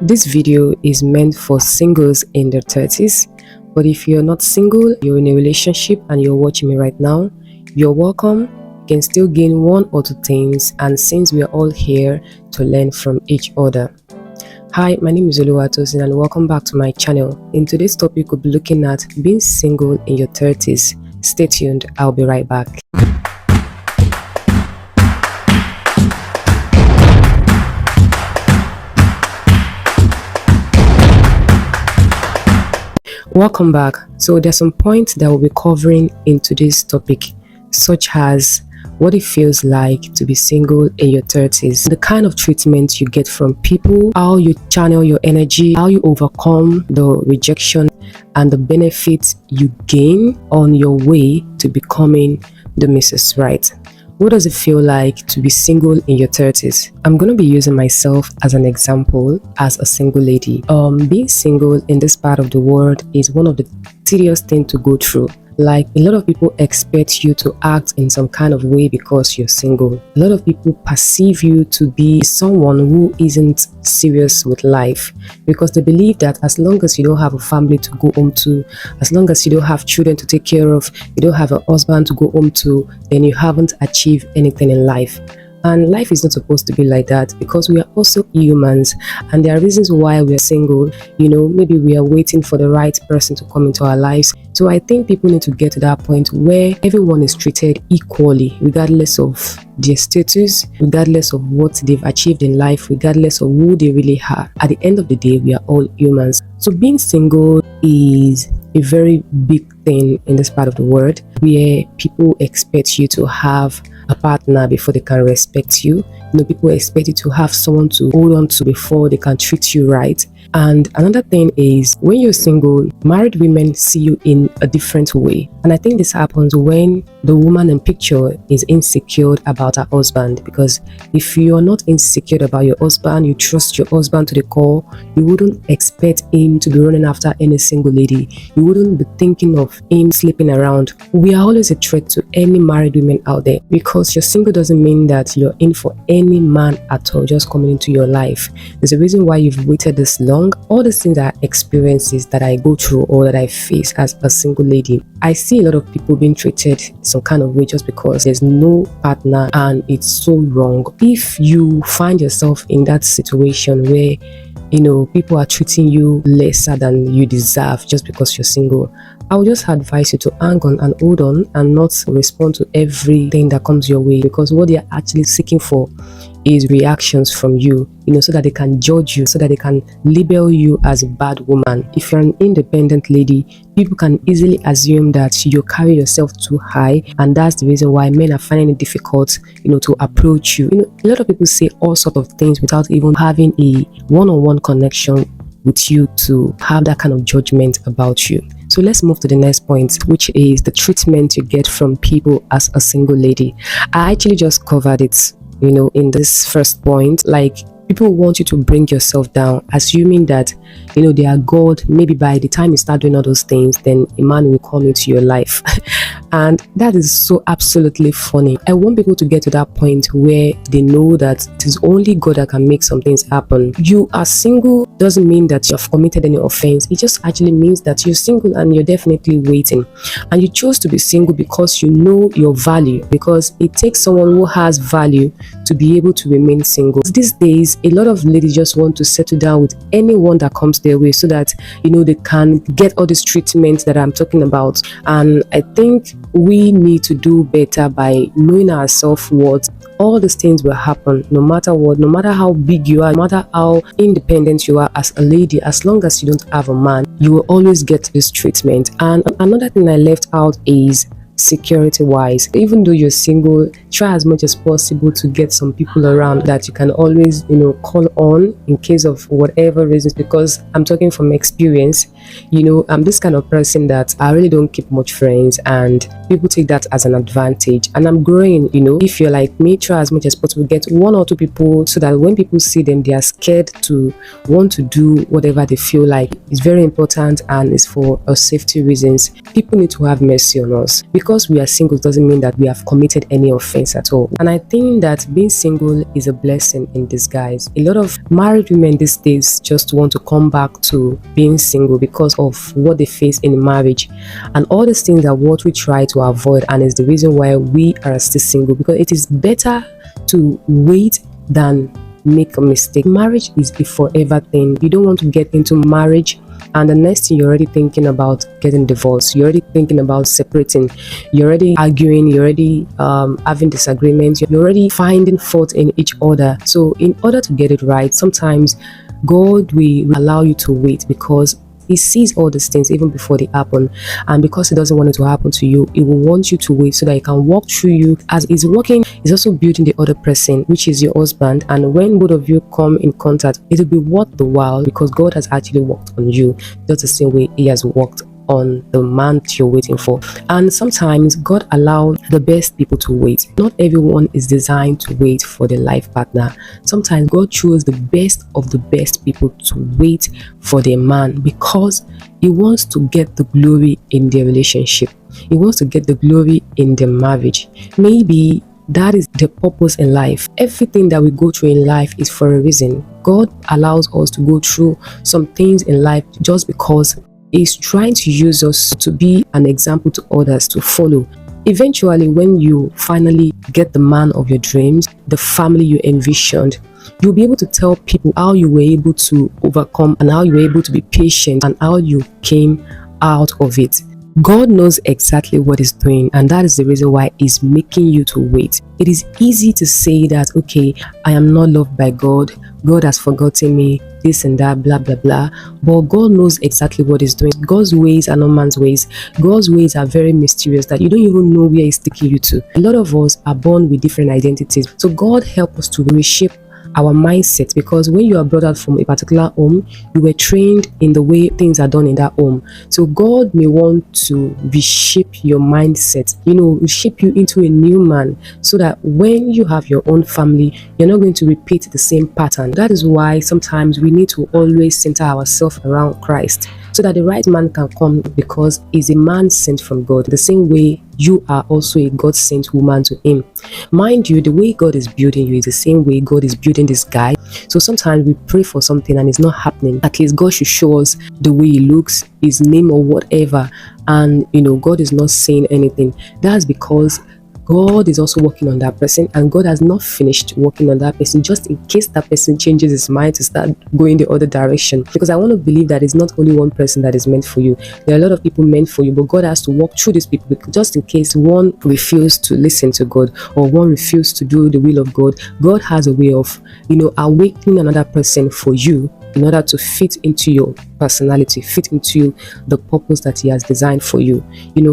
This video is meant for singles in their 30s, but if you're not single, you're in a relationship and you're watching me right now, you're welcome. You can still gain one or two things, and since we are all here to learn from each other. Hi, my name is Oluwatosin and welcome back to my channel. In today's topic, we'll be looking at being single in your 30s. Stay tuned, I'll be right back. Welcome back. So there's some points that we'll be covering in today's topic, such as what it feels like to be single in your 30s, the kind of treatment you get from people, how you channel your energy, how you overcome the rejection, and the benefits you gain on your way to becoming the Mrs. Right. What does it feel like to be single in your 30s? I'm going to be using myself as an example as a single lady. Being single in this part of the world is one of the tedious things to go through. Like, a lot of people expect you to act in some kind of way because you're single. A lot of people perceive you to be someone who isn't serious with life because they believe that as long as you don't have a family to go home to, as long as you don't have children to take care of, you don't have a husband to go home to, then you haven't achieved anything in life. And life is not supposed to be like that because we are also humans, and there are reasons why we are single. Maybe we are waiting for the right person to come into our lives. So I think people need to get to that point where everyone is treated equally, regardless of their status, regardless of what they've achieved in life, regardless of who they really are. At the end of the day, we are all humans. So being single is a very big thing in this part of the world, where people expect you to have a partner before they can respect you. People expect you to have someone to hold on to before they can treat you right. And another thing is, when you're single, married women see you in a different way. And I think this happens when the woman in picture is insecure about her husband, because if you're not insecure about your husband, you trust your husband to the core, you wouldn't expect him to be running after any single lady. You wouldn't be thinking of him sleeping around. We are always a threat to any married women out there, because you're single doesn't mean that you're in for any man at all just coming into your life. There's a reason why you've waited this long. All these things are experiences that I go through or that I face as a single lady. I see a lot of people being treated some kind of way just because there's no partner, and it's so wrong. If you find yourself in that situation where people are treating you lesser than you deserve just because you're single, I would just advise you to hang on and hold on and not respond to everything that comes your way, because what they're actually seeking for is reactions from you, so that they can judge you, so that they can label you as a bad woman. If you're an independent lady, people can easily assume that you carry yourself too high, and that's the reason why men are finding it difficult, to approach you. A lot of people say all sorts of things without even having a one-on-one connection with you to have that kind of judgment about you. So let's move to the next point, which is the treatment you get from people as a single lady. I actually just covered it, in this first point. Like, people want you to bring yourself down, assuming that, they are God. Maybe by the time you start doing all those things, then a man will come into your life. And that is so absolutely funny. I want people to get to that point where they know that it is only God that can make some things happen. You are single doesn't mean that you've committed any offense. It just actually means that you're single and you're definitely waiting. And you chose to be single because you know your value, because it takes someone who has value to be able to remain single. These days, a lot of ladies just want to settle down with anyone that comes their way so that, they can get all this treatment that I'm talking about. And I think we need to do better by knowing our self-worth. All these things will happen no matter what, no matter how big you are, no matter how independent you are as a lady. As long as you don't have a man, you will always get this treatment. And another thing I left out is security wise. Even though you're single, try as much as possible to get some people around that you can always call on in case of whatever reasons, because I'm talking from experience. I'm this kind of person that I really don't keep much friends, and people take that as an advantage. And I'm growing. If you're like me, try as much as possible get one or two people, so that when people see them, they are scared to want to do whatever they feel like. It's very important, and it's for safety reasons. People need to have mercy on us. Because we are single doesn't mean that we have committed any offense at all. And I think that being single is a blessing in disguise. A lot of married women these days just want to come back to being single because of what they face in marriage, and all these things are what we try to avoid, and is the reason why we are still single, because it is better to wait than make a mistake. Marriage is a forever thing. You don't want to get into marriage and the next thing you're already thinking about getting divorced, you're already thinking about separating, you're already arguing, you're already having disagreements, you're already finding fault in each other. So in order to get it right, sometimes God will allow you to wait, because He sees all these things even before they happen, and because He doesn't want it to happen to you, He will want you to wait so that He can walk through you. As He's working, He's also building the other person, which is your husband, and when both of you come in contact, it will be worth the while, because God has actually worked on you just the same way He has worked on the man that you're waiting for. And sometimes God allows the best people to wait. Not everyone is designed to wait for their life partner. Sometimes God chose the best of the best people to wait for their man, because He wants to get the glory in their relationship. He wants to get the glory in their marriage. Maybe that is the purpose in life. Everything that we go through in life is for a reason. God allows us to go through some things in life just because He's trying to use us to be an example to others to follow. Eventually, when you finally get the man of your dreams, the family you envisioned, you'll be able to tell people how you were able to overcome, and how you were able to be patient, and how you came out of it. God knows exactly what He's doing, and that is the reason why He's making you to wait. It is easy to say that, okay, I am not loved by God, God has forgotten me, this and that, blah blah blah. But God knows exactly what He's doing. God's ways are not man's ways. God's ways are very mysterious, that you don't even know where He's taking you to. A lot of us are born with different identities, so God help us to reshape our mindset, because when you are brought out from a particular home, you were trained in the way things are done in that home. So God may want to reshape your mindset, reshape you into a new man, so that when you have your own family, you're not going to repeat the same pattern. That is why sometimes we need to always center ourselves around Christ, so that the right man can come, because he's a man sent from God, the same way you are also a God sent woman to Him. Mind you, the way God is building you is the same way God is building this guy. So sometimes we pray for something and it's not happening. At least God should show us the way He looks, His name or whatever, and God is not saying anything. That's because God is also working on that person, and God has not finished working on that person, just in case that person changes his mind to start going the other direction. Because I want to believe that it's not only one person that is meant for you. There are a lot of people meant for you, but God has to walk through these people, just in case one refuses to listen to God, or one refuses to do the will of God. God has a way of awakening another person for you, in order to fit into your personality, fit into the purpose that He has designed for you.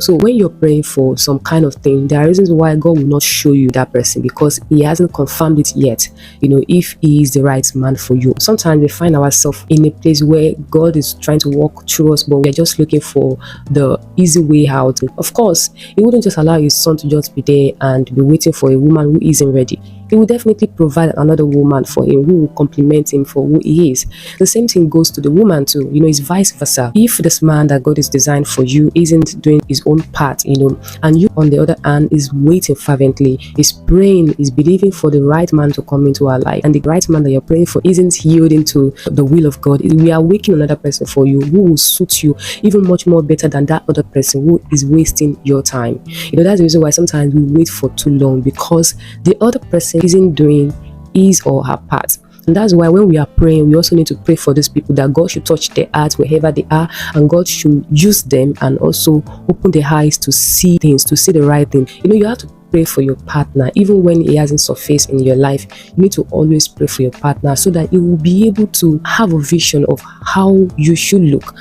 So when you're praying for some kind of thing, there are reasons why God will not show you that person, because He hasn't confirmed it yet, if He is the right man for you. Sometimes we find ourselves in a place where God is trying to walk through us, but we're just looking for the easy way out. Of course, He wouldn't just allow His son to just be there and be waiting for a woman who isn't ready. He will definitely provide another woman for him who will complement him for who he is. The same thing goes to the woman too. It's vice versa. If this man that God is designed for you isn't doing his own part, and you on the other hand is waiting fervently, is praying, is believing for the right man to come into our life, and the right man that you're praying for isn't yielding to the will of God, we are waking another person for you who will suit you even much more better than that other person who is wasting your time. That's the reason why sometimes we wait for too long, because the other person isn't doing his or her part. And that's why when we are praying, we also need to pray for these people, that God should touch their hearts wherever they are, and God should use them and also open their eyes to see things, to see the right thing. You have to pray for your partner. Even when he hasn't surfaced in your life, you need to always pray for your partner so that he will be able to have a vision of how you should look.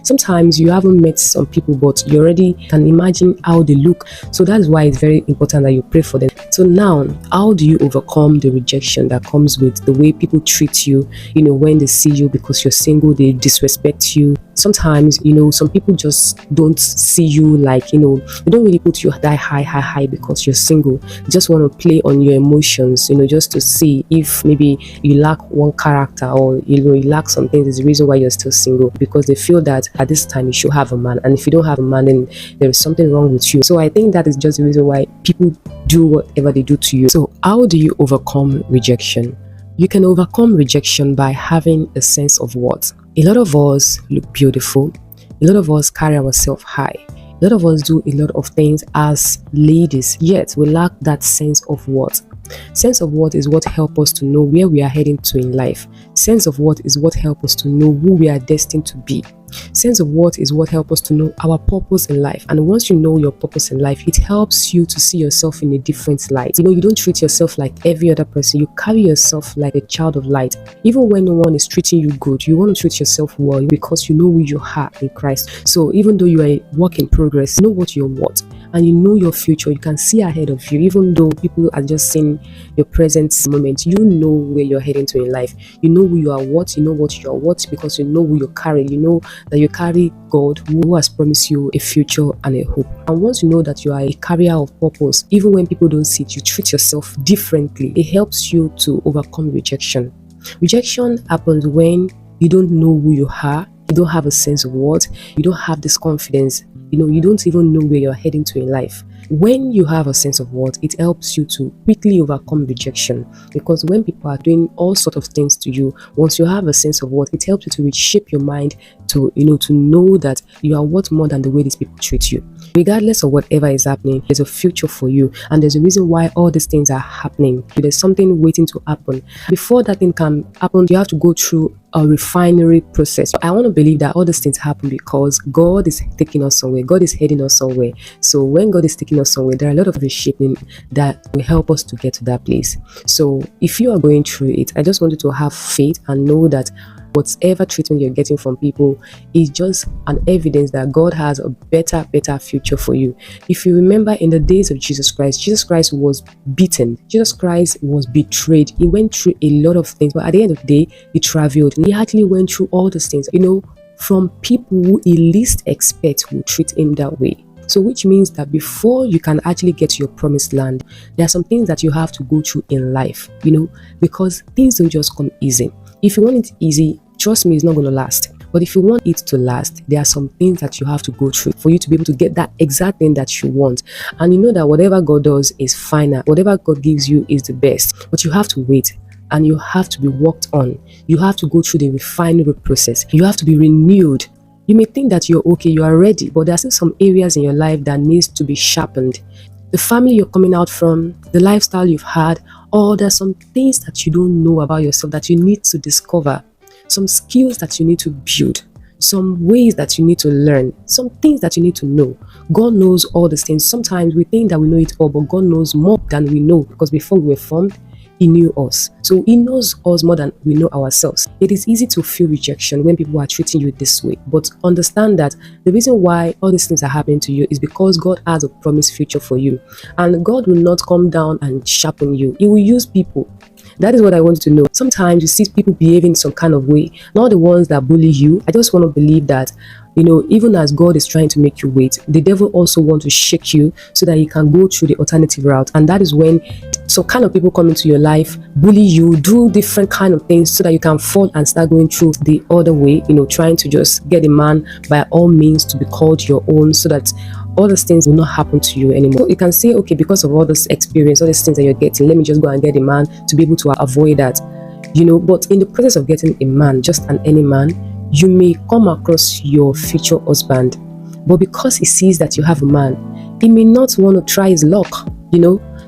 Sometimes you haven't met some people, but you already can imagine how they look. So that's why it's very important that you pray for them. So now, how do you overcome the rejection that comes with the way people treat you, when they see you because you're single, they disrespect you? Sometimes, some people just don't see you like, they don't really put you that high because you're single. They just want to play on your emotions, just to see if maybe you lack one character, or, you lack some things. Is the reason why you're still single, because they feel that at this time you should have a man. And if you don't have a man, then there is something wrong with you. So I think that is just the reason why people do whatever they do to you. So how do you overcome rejection? You can overcome rejection by having a sense of worth. A lot of us look beautiful. A lot of us carry ourselves high. A lot of us do a lot of things as ladies, yet we lack that sense of worth. Sense of worth is what helps us to know where we are heading to in life. Sense of worth is what helps us to know who we are destined to be. Sense of worth is what helps us to know our purpose in life. And once you know your purpose in life, it helps you to see yourself in a different light. You don't treat yourself like every other person. You carry yourself like a child of light. Even when no one is treating you good, you want to treat yourself well because you know who you are in Christ. So even though you are a work in progress, you know what you're worth. And you know your future, you can see ahead of you. Even though people are just seeing your present moment, you know where you're heading to in life. You know who you are, what you know what you are, what, because you know who you carry. You know that you carry God, who has promised you a future and a hope. And once you know that you are a carrier of purpose, even when people don't see it, you treat yourself differently. It helps you to overcome rejection. Rejection happens when you don't know who you are, you don't have a sense of worth, you don't have this confidence. You don't even know where you're heading to in life. When you have a sense of worth, it helps you to quickly overcome rejection, because when people are doing all sorts of things to you, once you have a sense of worth, it helps you to reshape your mind to know that you are worth more than the way these people treat you. Regardless of whatever is happening, there's a future for you, and there's a reason why all these things are happening. There's something waiting to happen. Before that thing can happen, you have to go through a refinery process. I want to believe that all these things happen because God is taking us somewhere. God is heading us somewhere. So when God is taking us somewhere, there are a lot of reshaping that will help us to get to that place. So if you are going through it, I just want you to have faith and know that whatever treatment you're getting from people is just an evidence that God has a better future for you. If you remember, in the days of Jesus Christ was beaten. Jesus Christ was betrayed. He went through a lot of things, but at the end of the day, he traveled. And he actually went through all those things, from people who he least expect will treat him that way. So which means that before you can actually get to your promised land, there are some things that you have to go through in life, because things don't just come easy. If you want it easy, trust me, it's not going to last. But if you want it to last, there are some things that you have to go through for you to be able to get that exact thing that you want. And you know that whatever God does is final. Whatever God gives you is the best. But you have to wait. And you have to be worked on. You have to go through the refinery process. You have to be renewed. You may think that you're okay, you are ready, but there are still some areas in your life that needs to be sharpened. The family you're coming out from, the lifestyle you've had, or there's some things that you don't know about yourself that you need to discover, some skills that you need to build, some ways that you need to learn, some things that you need to know. God knows all these things. Sometimes we think that we know it all, but God knows more than we know, because before we were formed, He knew us. So He knows us more than we know ourselves. It is easy to feel rejection when people are treating you this way, but understand that the reason why all these things are happening to you is because God has a promised future for you, and God will not come down and sharpen you. He will use people. That is what I want you to know. Sometimes you see people behaving some kind of way, not the ones that bully you. I just want to believe that, even as God is trying to make you wait, the devil also wants to shake you so that he can go through the alternative route. And that is when some kind of people come into your life, bully you, do different kind of things so that you can fall and start going through the other way, trying to just get a man by all means to be called your own, so that all these things will not happen to you anymore. So you can say, okay, because of all this experience, all these things that you're getting, let me just go and get a man to be able to avoid that. But in the process of getting a man, just any man, you may come across your future husband, but because he sees that you have a man, he may not want to try his luck,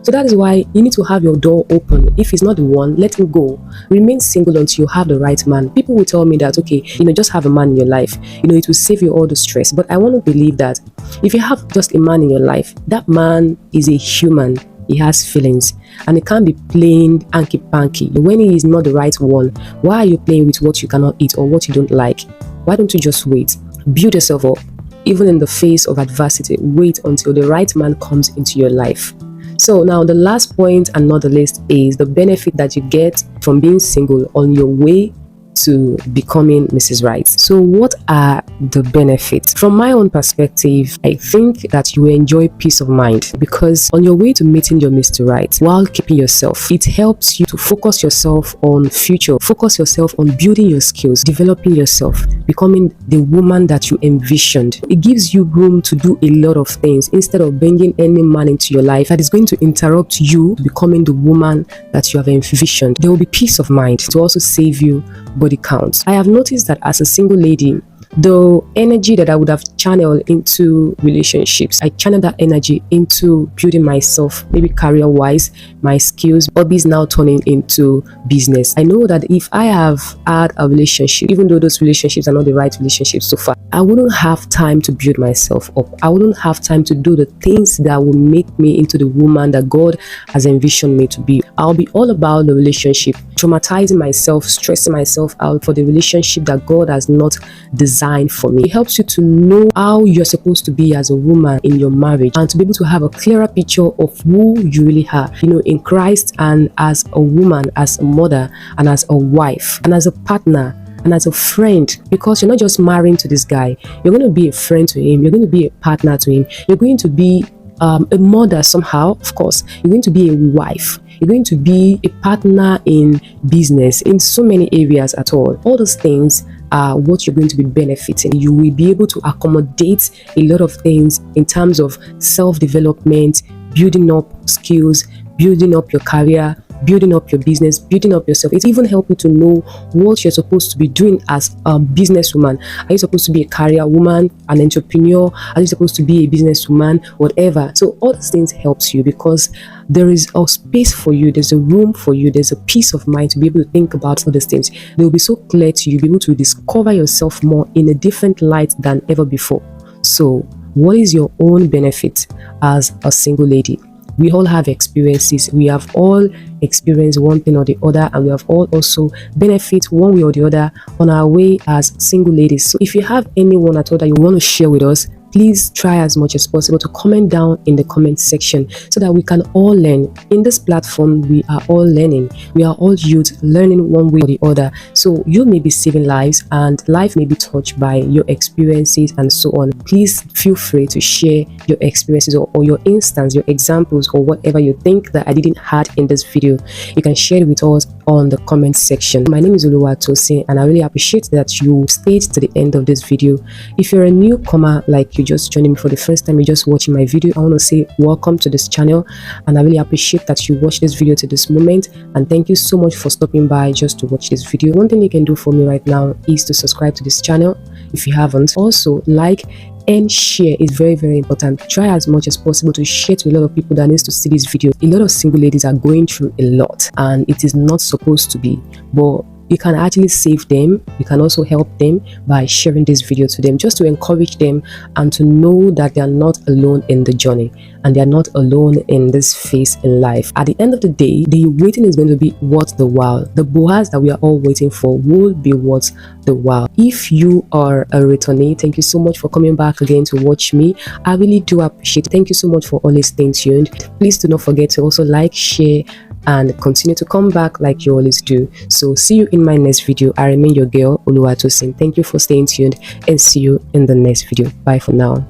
So that is why you need to have your door open. If he's not the one, let him go. Remain single until you have the right man. People will tell me that, okay, just have a man in your life, it will save you all the stress. But I want to believe that if you have just a man in your life, that man is a human. He has feelings, and it can't be playing hanky-panky. When he is not the right one, why are you playing with what you cannot eat or what you don't like? Why don't you just wait? Build yourself up. Even in the face of adversity, wait until the right man comes into your life. So now the last point and not the least is the benefit that you get from being single on your way to becoming Mrs. Right. So what are the benefits? From my own perspective, I think that you will enjoy peace of mind, because on your way to meeting your Mr. Right, while keeping yourself, it helps you to focus yourself on future, focus yourself on building your skills, developing yourself, becoming the woman that you envisioned. It gives you room to do a lot of things instead of bringing any man into your life that is going to interrupt you becoming the woman that you have envisioned. There will be peace of mind to also save you body counts. I have noticed that as a single lady, the energy that I would have channeled into relationships, I channel that energy into building myself, maybe career-wise, my skills. Hobbies now turning into business. I know that if I have had a relationship, even though those relationships are not the right relationships so far, I wouldn't have time to build myself up. I wouldn't have time to do the things that will make me into the woman that God has envisioned me to be. I'll be all about the relationship, traumatizing myself, stressing myself out for the relationship that God has not designed for me. It helps you to know how you're supposed to be as a woman in your marriage, and to be able to have a clearer picture of who you really are, in Christ, and as a woman, as a mother, and as a wife, and as a partner, and as a friend. Because you're not just marrying to this guy, you're going to be a friend to him, you're going to be a partner to him, you're going to be a mother somehow, of course, you're going to be a wife, you're going to be a partner in business, in so many areas at all. All those things are what you're going to be benefiting. You will be able to accommodate a lot of things in terms of self-development, building up skills, building up your career, building up your business, building up yourself. It even helps you to know what you're supposed to be doing as a businesswoman. Are you supposed to be a career woman, an entrepreneur? Are you supposed to be a businesswoman? Whatever. So all these things helps you, because there is a space for you, there's a room for you, there's a peace of mind to be able to think about all these things. They will be so clear to you, be able to discover yourself more in a different light than ever before. So what is your own benefit as a single lady? We all have experiences. We have all experienced one thing or the other, and we have all also benefit one way or the other on our way as single ladies. So if you have anyone at all that you want to share with us, please try as much as possible to comment down in the comment section so that we can all learn. In this platform, we are all learning. We are all youth learning one way or the other. So you may be saving lives, and life may be touched by your experiences and so on. Please feel free to share your experiences or your instance, your examples, or whatever you think that I didn't add in this video. You can share it with us on the comment section. My name is Oluwatosin, and I really appreciate that you stayed to the end of this video. If you're a newcomer, like you just joining me for the first time, you're just watching my video, I want to say welcome to this channel, and I really appreciate that you watched this video to this moment, and thank you so much for stopping by just to watch this video. One thing you can do for me right now is to subscribe to this channel if you haven't. Also, like and share is very, very important. Try as much as possible to share to a lot of people that needs to see this video. A lot of single ladies are going through a lot, and it is not supposed to be, but you can actually save them. You can also help them by sharing this video to them, just to encourage them and to know that they are not alone in the journey, and they are not alone in this phase in life. At the end of the day, the waiting is going to be worth the while. The Boaz that we are all waiting for will be worth the while. If you are a returnee, thank you so much for coming back again to watch me. I really do appreciate it. Thank you so much for always staying tuned. Please do not forget to also like, share, and continue to come back like you always do. So see you in my next video. I remain your girl, Oluwatosin. Thank you for staying tuned, and see you in the next video. Bye for now.